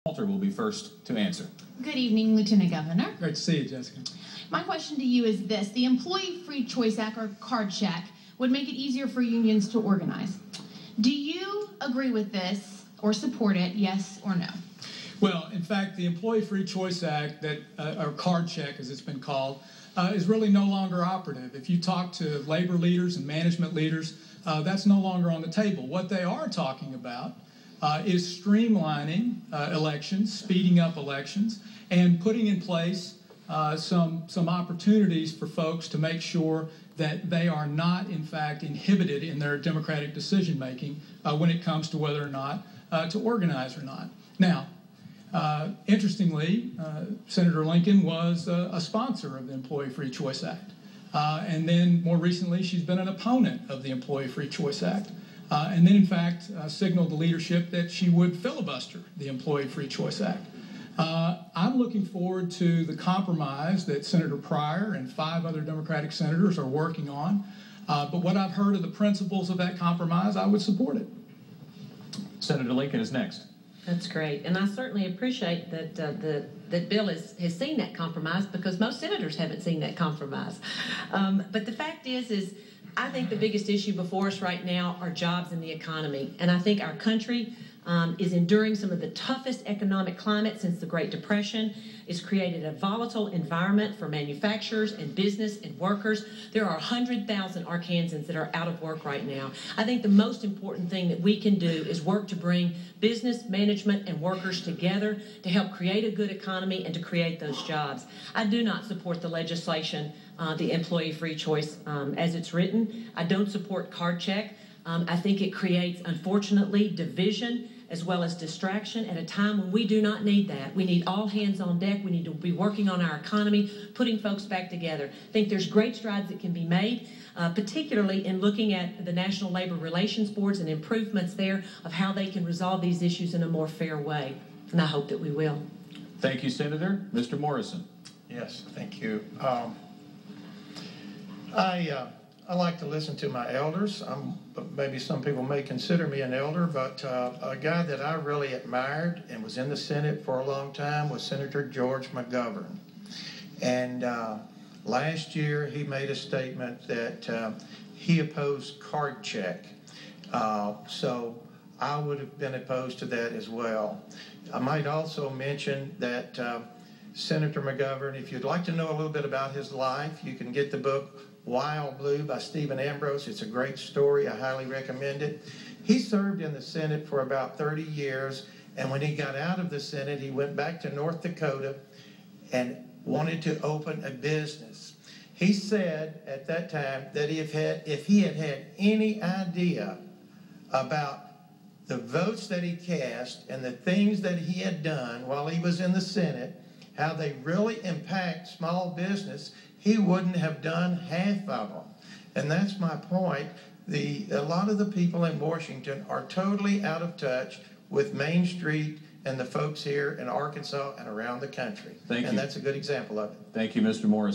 Halter will be first to answer. Good evening, Lieutenant Governor. Great to see you, Jessica. My question to you is this. The Employee Free Choice Act, or card check, would make it easier for unions to organize. Do you agree with this or support it, yes or no? Well, in fact, the Employee Free Choice Act, that or card check as it's been called, is really no longer operative. If you talk to labor leaders and management leaders, that's no longer on the table. What they are talking about is streamlining elections, speeding up elections, and putting in place some opportunities for folks to make sure that they are not, in fact, inhibited in their democratic decision-making when it comes to whether or not to organize or not. Now, interestingly, Senator Lincoln was a sponsor of the Employee Free Choice Act. And then more recently, she's been an opponent of the Employee Free Choice Act. And then, in fact, signaled the leadership that she would filibuster the Employee Free Choice Act. I'm looking forward to the compromise that Senator Pryor and 5 other Democratic senators are working on. But what I've heard of the principles of that compromise, I would support it. Senator Lincoln is next. That's great, and I certainly appreciate that that Bill has seen that compromise, because most senators haven't seen that compromise. But the fact is I think the biggest issue before us right now are jobs and the economy, and I think our country is enduring some of the toughest economic climate since the Great Depression. It's created a volatile environment for manufacturers and business and workers. There are 100,000 Arkansans that are out of work right now. I think the most important thing that we can do is work to bring business, management, and workers together to help create a good economy and to create those jobs. I do not support the legislation, the Employee Free Choice, as it's written. I don't support card check. I think it creates, unfortunately, division as well as distraction at a time when we do not need that. We need all hands on deck. We need to be working on our economy, putting folks back together. I think there's great strides that can be made, particularly in looking at the National Labor Relations Boards and improvements there of how they can resolve these issues in a more fair way. And I hope that we will. Thank you, Senator. Mr. Morrison. Yes, thank you. I like to listen to my elders. Maybe some people may consider me an elder, but a guy that I really admired and was in the Senate for a long time was Senator George McGovern. And last year he made a statement that he opposed card check. So I would have been opposed to that as well. I might also mention that Senator McGovern, if you'd like to know a little bit about his life, you can get the book Wild Blue by Stephen Ambrose. It's a great story. I highly recommend it. He served in the Senate for about 30 years, and when he got out of the Senate, he went back to North Dakota and wanted to open a business. He said at that time that if he had had any idea about the votes that he cast and the things that he had done while he was in the Senate, how they really impact small business, he wouldn't have done half of them. And that's my point. A lot of the people in Washington are totally out of touch with Main Street and the folks here in Arkansas and around the country. Thank you. And that's a good example of it. Thank you, Mr. Morrison.